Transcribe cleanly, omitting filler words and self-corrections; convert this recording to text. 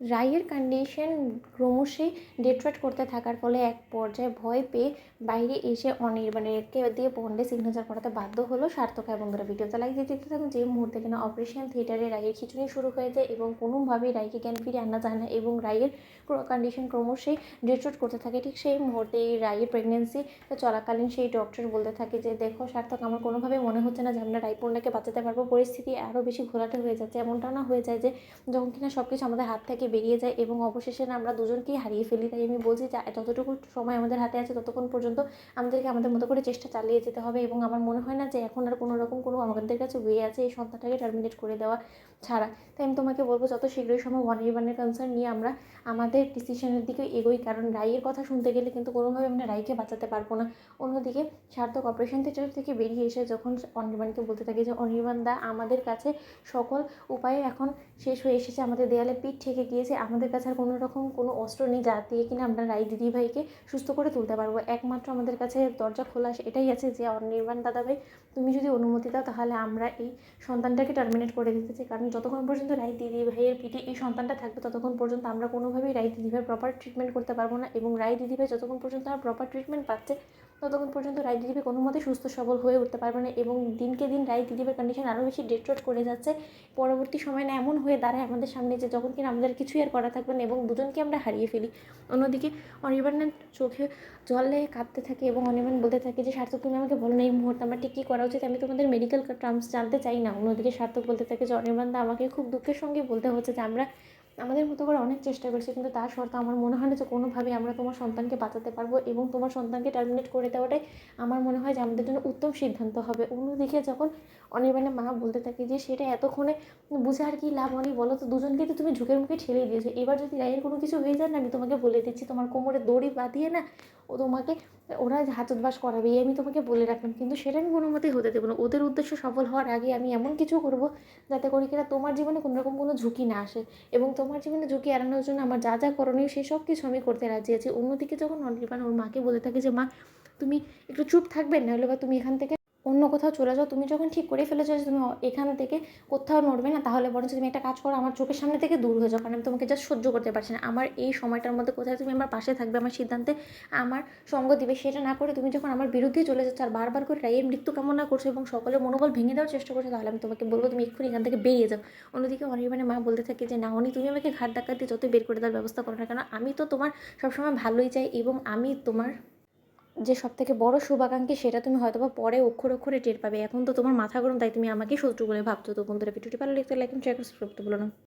রাইয়ের condition ক্রমশই Detroit করতে থাকার ফলে এক পর্যায়ে ভয় পেয়ে বাইরে এসে অনির্বাণকে দিয়ে বন্ডে সিগনেচার করাতে বাধ্য হলো সার্থক। এবং বন্ধুরা ভিডিওতে লাইক দিয়ে দেখতে থাকুন। যে মুহূর্তে কিনা অপারেশন থিয়েটারে রাইয়ের খিচুড়ি শুরু হয়ে যায় এবং কোনোভাবেই রাইকে জ্ঞান ফিরে আনা যায় না এবং রাইয়ের কন্ডিশন ক্রমশই ডেট্রয়েট করতে থাকে, ঠিক সেই মুহূর্তে এই রাইয়ের প্রেগনেন্সি চলাকালীন সেই ডক্টর বলতে থাকে যে দেখো সার্থক, আমার কোনোভাবেই মনে হচ্ছে না যে আমরা রায়পূর্ণাকে বাঁচাতে পারবো। পরিস্থিতি আরও বেশি ঘোলাটে হয়ে যাচ্ছে। এমনটা না হয়ে যায় যে যখন কিনা সব কিছু আমাদের হাত থেকে বেরিয়ে যায় এবং অবশেষে না আমরা দুজনকেই হারিয়ে ফেলি। তাই আমি বলছি যে যতটুকু সময় আমাদের হাতে আছে ততক্ষণ পর্যন্ত আমাদেরকে আমাদের মতো করে চেষ্টা চালিয়ে যেতে হবে। এবং আমার মনে হয় না যে এখন আর কোনো রকম কোনো আমাদের কাছে ওয়ে আছে এই সন্তানটাকে টার্মিনেট করে দেওয়া ছাড়া। তাই আমি তোমাকে বলবো যত শীঘ্রই সম্ভব অনির্বাণের কনসার্ন নিয়ে আমরা আমাদের ডিসিশনের দিকে এগোই, কারণ রাইয়ের কথা শুনতে গেলে কিন্তু কোনোভাবে আমরা রাইকে বাঁচাতে পারবো না। অন্যদিকে সার্থক অপারেশন থিয়েটার থেকে বেরিয়ে এসে যখন অনির্বাণকে বলতে থাকে যে অনির্বাণ দা, আমাদের কাছে সকল উপায় এখন শেষ হয়ে এসেছে, আমাদের দেয়ালে পিঠ ঠেকে গিয়েছে, আমাদের কাছে আর কোনো রকম কোনো অস্ত্র নেই যা দিয়ে কিনা আমরা রাই দিদিভাইকে সুস্থ করে তুলতে পারবো। একমাত্র আমাদের কাছে দরজা খোলা এটাই আছে যে অনির্বাণ দাদাভাই, তুমি যদি অনুমতি দাও তাহলে আমরা এই সন্তানটাকে টার্মিনেট করে দিতে চাই। কারণ যতক্ষণ পর্যন্ত রাই দিদিভাইয়ের পিঠে এই সন্তানটা থাকবে ততক্ষণ পর্যন্ত আমরা কোনোভাবেই রাই দিদিভাইয়ের প্রপার ট্রিটমেন্ট করতে পারবো না। এবং রাই দিদিভাই যতক্ষণ পর্যন্ত আমার প্রপার ট্রিটমেন্ট পাচ্ছে ততক্ষণ পর্যন্ত রাই দিদিভাই কোনো মতে সুস্থ সবল হয়ে উঠতে পারবে না। এবং দিনকে দিন রাই দিদিভাইয়ের কন্ডিশন আরও বেশি ডেট্রয়েট করে যাচ্ছে। পরবর্তী সময় না এমন হয়ে দাঁড়ায় আমাদের সামনে যে যখন কিনা আমাদের কিছুই আর করা থাকবে না এবং দুজনকে আমরা হারিয়ে ফেলি। অন্যদিকে অনির্বাণের চোখে জল লেগে কাঁদতে থাকে এবং অনির্বাণ বলতে থাকে যে সার্থক, তুমি আমাকে বলো না এই মুহূর্তে আমার ঠিক কী করা উচিত, আমি তোমাদের মেডিকেল টার্মস জানতে চাই না। অন্যদিকে সার্থক বলতে থাকে যে অনির্বাণ দা, আমাকে খুব দুঃখের সঙ্গে বলতে হচ্ছে যে আমরা আমাদের মতো করে অনেক চেষ্টা করছি, কিন্তু তা সত্ত্বেও আমার মনে হয় না যে কোনোভাবে আমরা তোমার সন্তানকে বাঁচাতে পারবো এবং তোমার সন্তানকে টার্মিনেট করে দেওয়াটাই আমার মনে হয় যে আমাদের জন্য উত্তম সিদ্ধান্ত হবে। অন্যদিকে যখন অনির্বাণের মা বলতে থাকে যে সেটা এতক্ষণে বুঝে আর কি লাভ, অনি বলো তো, দুজনকে তো তুমি ঝুঁকের মুখে ঠেলেই দিয়েছো, এবার যদি রায়ের কোনো কিছু হয়ে যায় না, আমি তোমাকে বলে দিচ্ছি তোমার কোমরে দড়ি বাঁধিয়ে না ও তোমাকে ওরা হাতবাস করাবে, আমি তোমাকে বলে রাখলাম। কিন্তু সেটা আমি কোনো মতেই হতে দেবো না। ওদের উদ্দেশ্য সফল হওয়ার আগে আমি এমন কিছু করবো যাতে করে কিনা তোমার জীবনে কোনো রকম কোনো ঝুঁকি না আসে এবং তোমার জীবনে ঝুঁকি এড়ানোর জন্য আমার যা যা করণীয় সেই সব কিছু আমি করতে রাজি আছি। অন্যদিকে যখন অনির্বাণ ওর মাকে বলে থাকে যে মা, তুমি একটু চুপ থাকবেন, নাহলে বা তুমি এখান থেকে অন্য কোথাও চলে যাও, তুমি যখন ঠিক করে ফেলেছো যে তুমি এখান থেকে কোথাও নড়বে না, তাহলে বরঞ্চ তুমি একটা কাজ করো, আমার চোখের সামনে থেকে দূর হয়ে যাও, কারণ আমি তোমাকে জাস্ট সহ্য করতে পারছি না। আমার এই সময়টার মধ্যে কোথায় তুমি আমার পাশে থাকবে, আমার সিদ্ধান্তে আমার সঙ্গ দিবে, সেটা না করে তুমি যখন আমার বিরুদ্ধেই চলে যাচ্ছ আর বারবার করে রায়ের মৃত্যু কামনা করছো এবং সকলের মনোবল ভেঙে দেওয়ার চেষ্টা করছো, তাহলে আমি তোমাকে বলবো তুমি এক্ষুনি এখান থেকে বেরিয়ে যাও। অন্যদিকে অনির্বাণের মা বলতে থাকে যে না অনি, তুমি আমাকে ঘাট ধাক্কা দিয়ে যতই বের করে দেওয়ার ব্যবস্থা করো না কেন, আমি তো তোমার সবসময় ভালোই চাই এবং আমি তোমার যে সবথেকে বড় শুভাকাঙ্ক্ষী সেটা তুমি হয়তোবা পরে অক্ষরে অক্ষরে টের পাবে। এখন তো তোমার মাথা গরম, তাই তুমি আমাকেই শত্রু বলে ভাবছো। তো বন্ধুরা ভিডিওটি ভালো লাগলে লাইক এবং শেয়ার করতে ভুলো না।